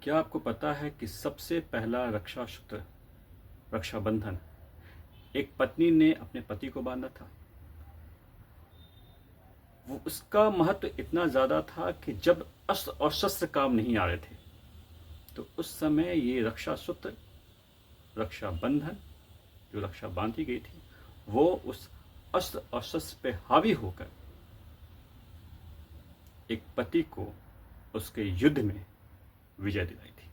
क्या आपको पता है कि सबसे पहला रक्षा सूत्र, रक्षाबंधन, एक पत्नी ने अपने पति को बांधा था। वो उसका महत्व इतना ज़्यादा था कि जब अस्त्र और शस्त्र काम नहीं आ रहे थे तो उस समय ये रक्षा सूत्र, रक्षाबंधन, जो रक्षा बांधी गई थी, वो उस अस्त्र और शस्त्र पे हावी होकर एक पति को उसके युद्ध में विजय दिलाई थी।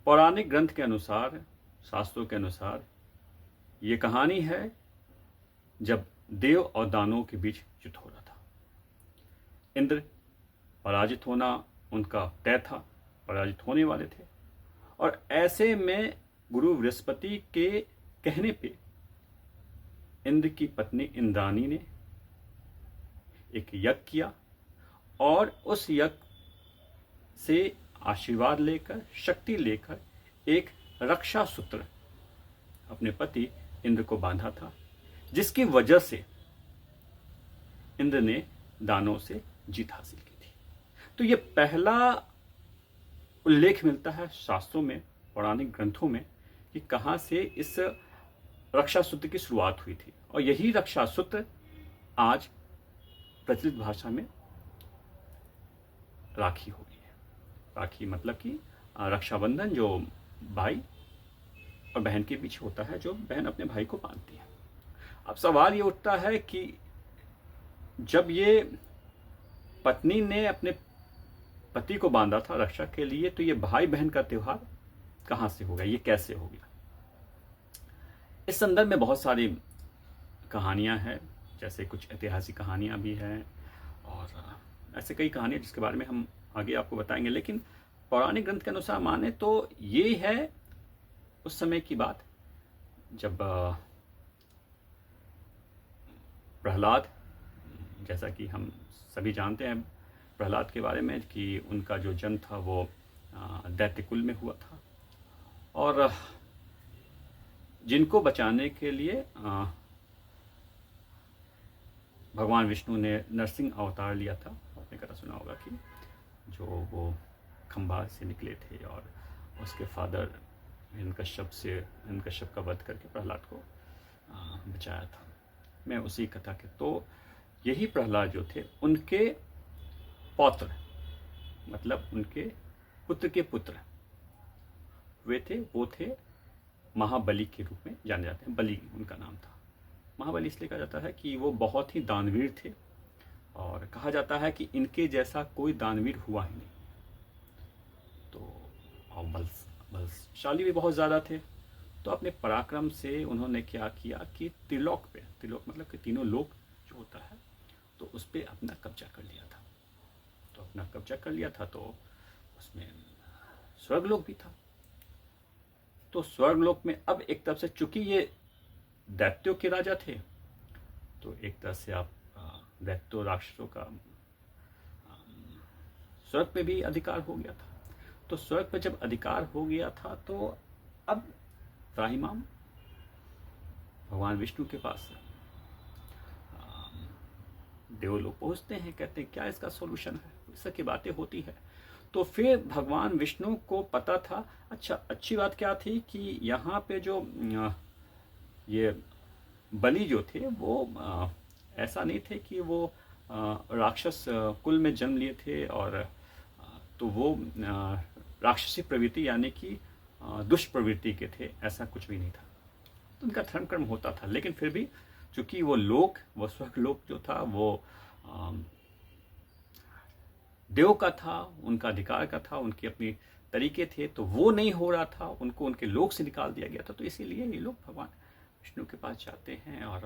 पौराणिक ग्रंथ के अनुसार, शास्त्रों के अनुसार, ये कहानी है जब देव और दानवों के बीच युद्ध हो रहा था। इंद्र पराजित होना उनका तय था, पराजित होने वाले थे, और ऐसे में गुरु बृहस्पति के कहने पे इंद्र की पत्नी इंद्राणी ने एक यज्ञ किया और उस यज्ञ से आशीर्वाद लेकर, शक्ति लेकर एक रक्षा सूत्र अपने पति इंद्र को बांधा था, जिसकी वजह से इंद्र ने दानवों से जीत हासिल की थी। तो ये पहला उल्लेख मिलता है शास्त्रों में, पौराणिक ग्रंथों में, कि कहाँ से इस रक्षा सूत्र की शुरुआत हुई थी। और यही रक्षा सूत्र आज प्रचलित भाषा में राखी हो गई है। राखी मतलब कि रक्षाबंधन, जो भाई और बहन के बीच होता है, जो बहन अपने भाई को बांधती है। अब सवाल ये उठता है कि जब ये पत्नी ने अपने पति को बांधा था रक्षा के लिए, तो ये भाई बहन का त्योहार कहाँ से हो गया, ये कैसे हो गया? इस संदर्भ में बहुत सारी कहानियां हैं, जैसे कुछ ऐतिहासिक कहानियां भी हैं और ऐसे कई कहानियां जिसके बारे में हम आगे आपको बताएंगे। लेकिन पौराणिक ग्रंथ के अनुसार माने तो ये है उस समय की बात जब प्रहलाद, जैसा कि हम सभी जानते हैं प्रहलाद के बारे में, कि उनका जो जन्म था वो दैत्य कुल में हुआ था, और जिनको बचाने के लिए भगवान विष्णु ने नरसिंह अवतार लिया था। आपने कथा सुना होगा कि जो वो खंभा से निकले थे और उसके फादर हिरण्यकश्यप का वध करके प्रहलाद को बचाया था। मैं उसी कथा के, तो यही प्रहलाद जो थे, उनके पौत्र, मतलब उनके पुत्र के पुत्र वे थे, वो थे महाबली के रूप में जाने जाते हैं। बलि उनका नाम था। महाबली इसलिए कहा जाता है कि वो बहुत ही दानवीर थे, और कहा जाता है कि इनके जैसा कोई दानवीर हुआ ही नहीं। तो और बलशाली भी बहुत ज़्यादा थे। तो अपने पराक्रम से उन्होंने क्या किया कि त्रिलोक पे, त्रिलोक मतलब कि तीनों लोक जो होता है, तो उस पर अपना कब्जा कर लिया था। तो अपना कब्जा कर लिया था, तो उसमें स्वर्गलोक भी था। तो स्वर्गलोक में अब एक तरफ से, चूंकि ये दैत्यों के राजा थे, तो एक तरह से आप दैत्यों, राक्षसों का स्वर्ग पे भी अधिकार हो गया था। तो स्वर्ग पे जब अधिकार हो गया था, तो अब त्राहिमाम भगवान विष्णु के पास देवलोक पहुंचते हैं, कहते हैं क्या इसका सॉल्यूशन है, इस तरह की बातें होती है। तो फिर भगवान विष्णु को पता था, अच्छा अच्छी बात क्या थी कि यहाँ पे जो ये बलि जो थे, वो ऐसा नहीं थे कि वो राक्षस कुल में जन्म लिए थे, और तो वो राक्षसी प्रवृत्ति यानी कि दुष्ट प्रवृत्ति के थे, ऐसा कुछ भी नहीं था। तो उनका धर्म कर्म होता था, लेकिन फिर भी चूंकि वो लोक, वो स्वर्ग लोक जो था, वो देव का था, उनका अधिकार का था, उनके अपने तरीके थे, तो वो नहीं हो रहा था, उनको उनके लोक से निकाल दिया गया था। तो इसीलिए ये लोग भगवान विष्णु के पास जाते हैं और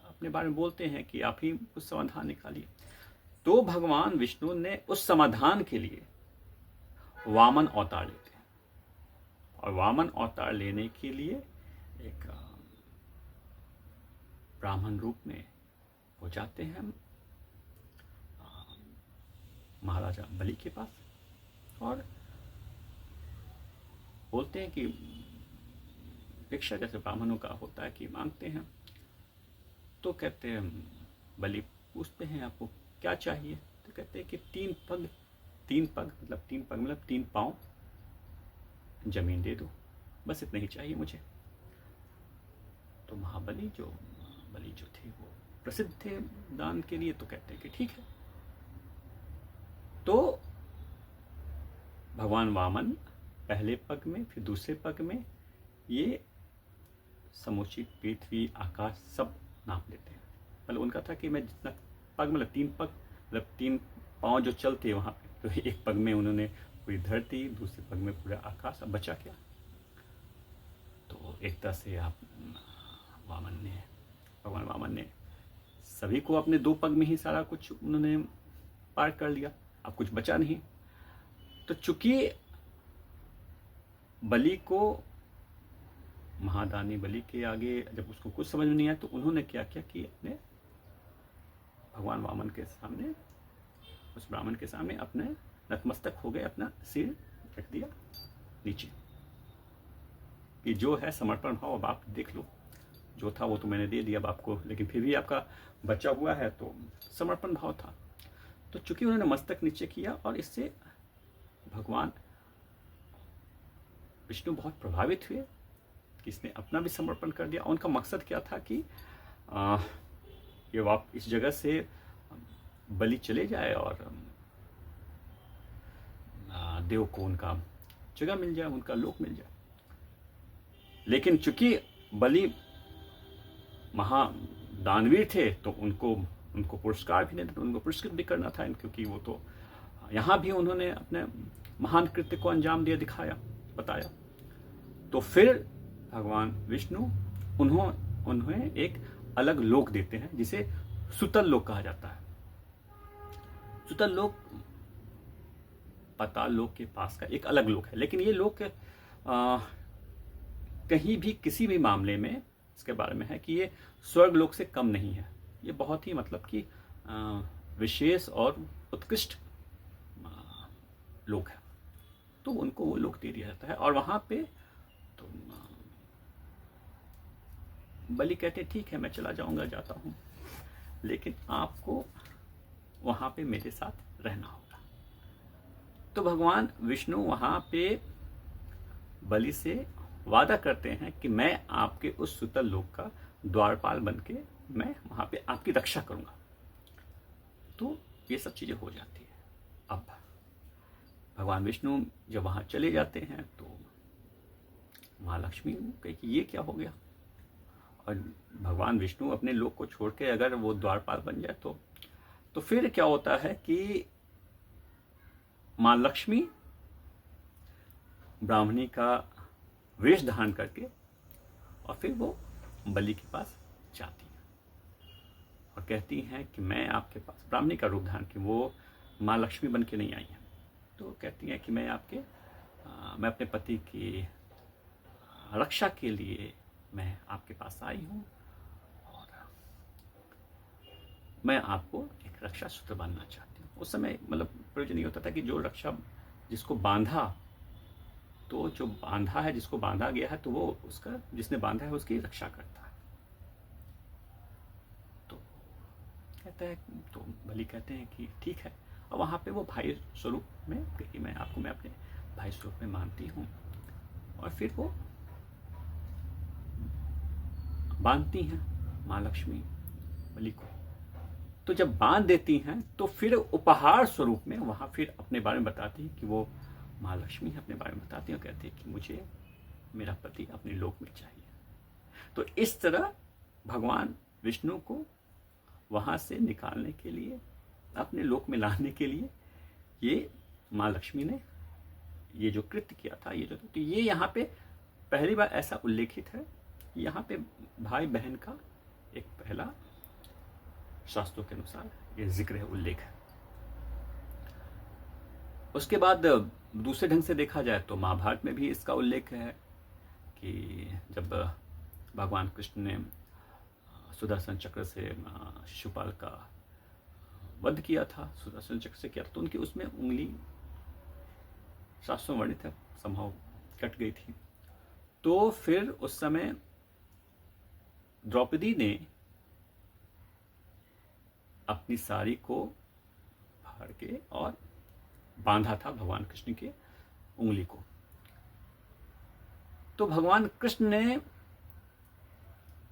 अपने बारे में बोलते हैं कि आप ही कुछ समाधान निकालिए। तो भगवान विष्णु ने उस समाधान के लिए वामन अवतार लेते हैं, और वामन अवतार लेने के लिए एक ब्राह्मण रूप में वो जाते हैं महाराजा बलि के पास, और बोलते हैं कि भिक्षा, जैसे ब्राह्मणों का होता है कि मांगते हैं। तो कहते हैं, बलि पूछते हैं आपको क्या चाहिए, तो कहते हैं कि 3 पग 3 पग मतलब 3 पाँव जमीन दे दो, बस इतना ही चाहिए मुझे। तो महाबली बलि जो थे वो प्रसिद्ध थे दान के लिए, तो कहते हैं कि ठीक है। तो भगवान वामन पहले पग में, फिर दूसरे पग में ये समूची पृथ्वी आकाश सब नाप लेते हैं। मतलब उनका था कि मैं जितना पग मतलब 3 पग मतलब 3 पाँव जो चलते वहाँ पे, तो एक पग में उन्होंने पूरी धरती, दूसरे पग में पूरा आकाश। अब बचा क्या? तो एक तरह से आप भगवान वामन ने सभी को अपने 2 पग में ही सारा कुछ उन्होंने पार कर लिया, अब कुछ बचा नहीं। तो चूंकि बलि को, महादानी बलि के आगे जब उसको कुछ समझ में नहीं आया, तो उन्होंने क्या किया कि अपने भगवान वामन के सामने, उस ब्राह्मण के सामने अपने नतमस्तक हो गए, अपना सिर रख दिया नीचे कि जो है समर्पण भाव, अब आप देख लो, जो था वो तो मैंने दे दिया अब आपको, लेकिन फिर भी आपका बचा हुआ है, तो समर्पण भाव था। तो चूंकि उन्होंने मस्तक नीचे किया, और इससे भगवान विष्णु बहुत प्रभावित हुए कि इसने अपना भी समर्पण कर दिया। उनका मकसद क्या था कि ये वाप इस जगह से बलि चले जाए और देव को उनका जगह मिल जाए, उनका लोक मिल जाए। लेकिन चूंकि बलि महादानवीर थे, तो उनको पुरस्कार भी नहीं था, उनको पुरस्कृत भी करना था, क्योंकि वो तो यहाँ भी उन्होंने अपने महान कृत्य को अंजाम दिया, दिखाया, बताया। तो फिर भगवान विष्णु उन्हें एक अलग लोक देते हैं, जिसे सुतल लोक कहा जाता है। सुतल लोक पाताल लोक के पास का एक अलग लोक है, लेकिन ये लोक कहीं भी किसी भी मामले में इसके बारे में है कि ये स्वर्ग लोक से कम नहीं है। ये बहुत ही मतलब कि विशेष और उत्कृष्ट लोक है, तो उनको वो लोक दे दिया जाता है। और वहाँ पे तो बलि कहते ठीक है, मैं चला जाऊंगा, जाता हूँ, लेकिन आपको वहाँ पे मेरे साथ रहना होगा। तो भगवान विष्णु वहाँ पे बलि से वादा करते हैं कि मैं आपके उस सुतल लोक का द्वारपाल बन के मैं वहाँ पे आपकी रक्षा करूँगा। तो ये सब चीज़ें हो जाती है। अब भगवान विष्णु जब वहाँ चले जाते हैं, तो महालक्ष्मी कहे कि ये क्या हो गया, और भगवान विष्णु अपने लोक को छोड़ के अगर वो द्वारपाल बन जाए तो फिर क्या होता है कि माँ लक्ष्मी ब्राह्मणी का वेश धारण करके और फिर वो बलि के पास जाती है और कहती हैं कि मैं आपके पास, ब्राह्मणी का रूप धारण की, वो माँ लक्ष्मी बन के नहीं आई हैं, तो कहती हैं कि मैं अपने पति की रक्षा के लिए मैं आपके पास आई हूँ, और मैं आपको एक रक्षा सूत्र बांधना चाहती हूँ। उस समय मतलब प्रयोजन ये होता था कि जो रक्षा जिसको बांधा, तो जो बांधा है, जिसको बांधा गया है, तो वो उसका, जिसने बांधा है उसकी रक्षा करता है। तो कहता है, तो बलि कहते हैं कि ठीक है। और वहाँ पे वो भाई स्वरूप में कि मैं अपने भाई स्वरूप में मानती हूँ, और फिर वो बांधती हैं माँ लक्ष्मी बलि को। तो जब बांध देती हैं, तो फिर उपहार स्वरूप में वहाँ फिर अपने बारे में बताती है कि वो माँ लक्ष्मी अपने बारे में बताती है और कहती है कि मुझे मेरा पति अपने लोक में चाहिए। तो इस तरह भगवान विष्णु को वहाँ से निकालने के लिए, अपने लोक में लाने के लिए, ये माँ लक्ष्मी ने ये जो कृत्य किया था, तो ये यहाँ पे पहली बार ऐसा उल्लेखित है। यहाँ पे भाई बहन का एक पहला शास्त्रों के अनुसार ये जिक्र है, उल्लेख है। उसके बाद दूसरे ढंग से देखा जाए तो महाभारत में भी इसका उल्लेख है कि जब भगवान कृष्ण ने सुदर्शन चक्र से शिशुपाल का वध किया था, सुदर्शन चक्र से किया था, तो उनकी उसमें उंगली शास्त्रों वर्णित है, संभव कट गई थी। तो फिर उस समय द्रौपदी ने अपनी साड़ी को फाड़ के और बांधा था भगवान कृष्ण के उंगली को। तो भगवान कृष्ण ने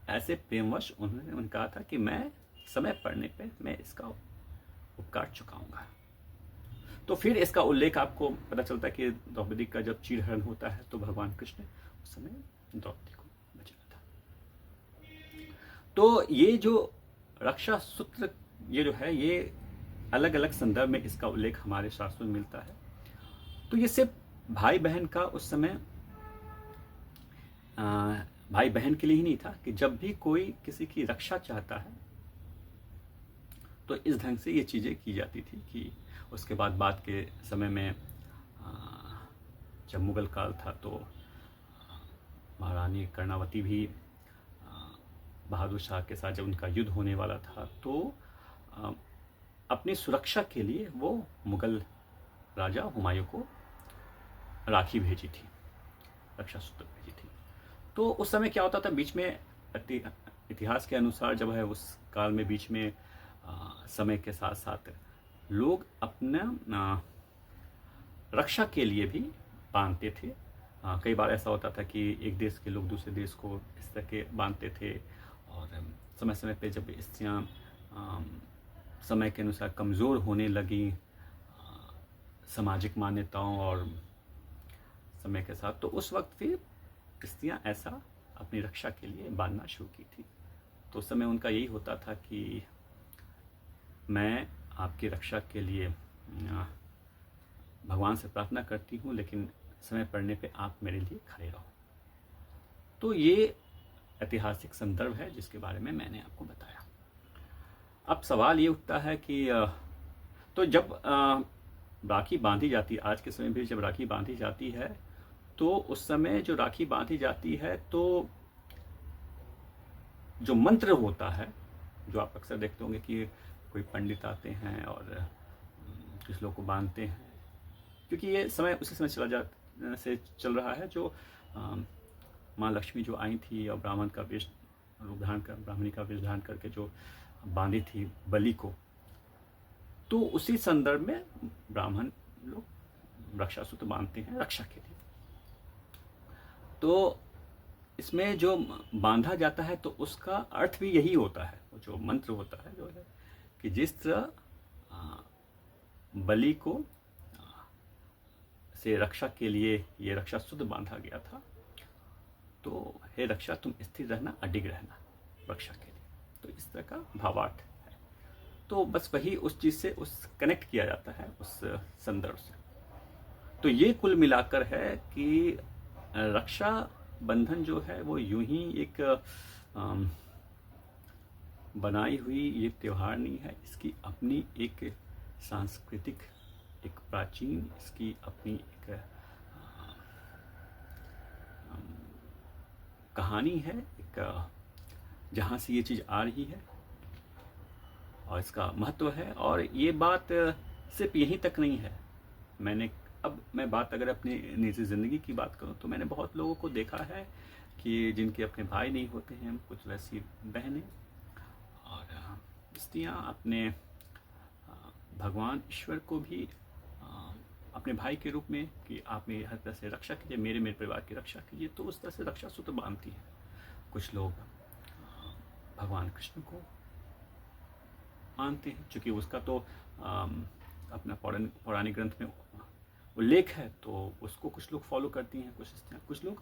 ऐसे प्रेमवश उन्होंने कहा था कि मैं समय पड़ने पे मैं इसका उपकार चुकाऊंगा। तो फिर इसका उल्लेख आपको पता चलता है कि द्रौपदी का जब चीरहरण होता है तो भगवान कृष्ण उस समय द्रौपदी को बचाया था। तो ये जो रक्षा सूत्र ये जो है, ये अलग अलग संदर्भ में इसका उल्लेख हमारे शास्त्रों में मिलता है। तो ये सिर्फ भाई बहन का उस समय भाई बहन के लिए ही नहीं था कि जब भी कोई किसी की रक्षा चाहता है तो इस ढंग से ये चीज़ें की जाती थी। कि उसके बाद के समय में जब मुगल काल था तो महारानी कर्णावती भी बहादुर शाह के साथ जब उनका युद्ध होने वाला था तो अपनी सुरक्षा के लिए वो मुगल राजा हुमायूं को राखी भेजी थी, रक्षा सूत्र भेजी थी। तो उस समय क्या होता था, बीच में इतिहास के अनुसार जब है उस काल में बीच में समय के साथ साथ लोग अपना रक्षा के लिए भी बांधते थे। कई बार ऐसा होता था कि एक देश के लोग दूसरे देश को इस तरह के बांधते थे, और समय समय पे जब स्त्रियाँ समय के अनुसार कमज़ोर होने लगी सामाजिक मान्यताओं और समय के साथ, तो उस वक्त फिर स्त्रियाँ ऐसा अपनी रक्षा के लिए बांधना शुरू की थी। तो उस समय उनका यही होता था कि मैं आपकी रक्षा के लिए भगवान से प्रार्थना करती हूँ, लेकिन समय पड़ने पे आप मेरे लिए खड़े रहो। तो ये ऐतिहासिक संदर्भ है जिसके बारे में मैंने आपको बताया। अब सवाल ये उठता है कि तो जब राखी बांधी जाती है, आज के समय भी जब राखी बांधी जाती है तो उस समय जो राखी बांधी जाती है तो जो मंत्र होता है, जो आप अक्सर देखते होंगे कि कोई पंडित आते हैं और कुछ लोग को बांधते हैं, क्योंकि ये समय उसी समय चल रहा है जो माँ लक्ष्मी जो आई थी और ब्राह्मणी का वेश धारण करके जो बांधी थी बलि को, तो उसी संदर्भ में ब्राह्मण लोग रक्षा सूत्र बांधते हैं रक्षा के लिए। तो इसमें जो बांधा जाता है तो उसका अर्थ भी यही होता है, जो मंत्र होता है जो है कि जिस तरह बलि को से रक्षा के लिए ये रक्षा सूत्र बांधा गया था, तो हे रक्षा तुम स्थिर रहना, अडिग रहना रक्षा के लिए। तो इस तरह का भावार्थ है। तो बस वही उस चीज़ से उस कनेक्ट किया जाता है उस संदर्भ से। तो ये कुल मिलाकर है कि रक्षा बंधन जो है वो यूं ही एक बनाई हुई ये त्यौहार नहीं है, इसकी अपनी एक सांस्कृतिक, एक प्राचीन, इसकी अपनी एक कहानी है, एक जहाँ से ये चीज़ आ रही है और इसका महत्व है। और ये बात सिर्फ यहीं तक नहीं है। मैं बात अगर अपनी निजी ज़िंदगी की बात करूँ तो मैंने बहुत लोगों को देखा है कि जिनके अपने भाई नहीं होते हैं, कुछ वैसी बहनें और स्त्रियाँ अपने भगवान ईश्वर को भी अपने भाई के रूप में कि आप मेरी हर तरह से रक्षा कीजिए, मेरे परिवार की रक्षा कीजिए, तो उस तरह से रक्षा सूत्र बांधती हैं। कुछ लोग भगवान कृष्ण को मानते हैं, चूँकि उसका तो अपना पौराणिक ग्रंथ में उल्लेख है, तो उसको कुछ लोग फॉलो करती हैं, कुछ लोग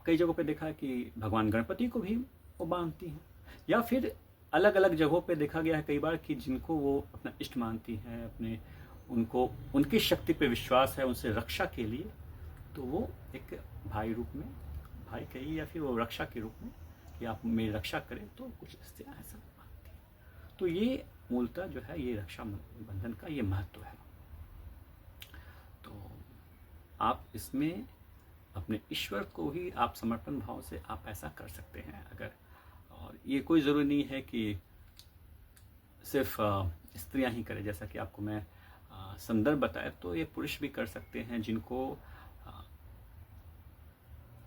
कई जगहों पे देखा है कि भगवान गणपति को भी वो बांधती हैं, या फिर अलग अलग जगहों पे देखा गया है कई बार कि जिनको वो अपना इष्ट मानती हैं, उनको उनकी शक्ति पे विश्वास है, उनसे रक्षा के लिए, तो वो एक भाई रूप में, भाई कहिए या फिर वो रक्षा के रूप में कि आप मेरी रक्षा करें, तो कुछ स्त्रियाँ ऐसा मानती हैं। तो ये मूलतः जो है ये रक्षा बंधन का ये महत्व है। तो आप इसमें अपने ईश्वर को ही आप समर्पण भाव से आप ऐसा कर सकते हैं अगर, और ये कोई ज़रूरी नहीं है कि सिर्फ स्त्रियां ही करें, जैसा कि आपको मैं संदर्भ बताया, तो ये पुरुष भी कर सकते हैं जिनको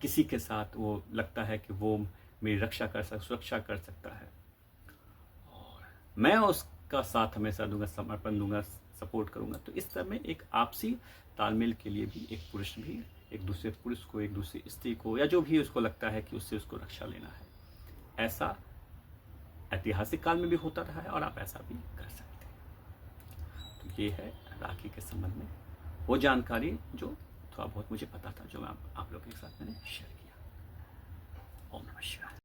किसी के साथ वो लगता है कि वो मेरी सुरक्षा कर सकता है, और मैं उसका साथ हमेशा दूंगा, समर्पण दूंगा, सपोर्ट करूँगा। तो इस तरह में एक आपसी तालमेल के लिए भी एक पुरुष भी एक दूसरे पुरुष को, एक दूसरी स्त्री को, या जो भी उसको लगता है कि उससे उसको रक्षा लेना है, ऐसा ऐतिहासिक काल में भी होता रहा है और आप ऐसा भी कर सकते हैं। तो ये है राखी के संबंध में वो जानकारी जो थोड़ा बहुत मुझे पता था, जो मैं आप लोगों के साथ मैंने शेयर किया। ओम नमः शिवाय।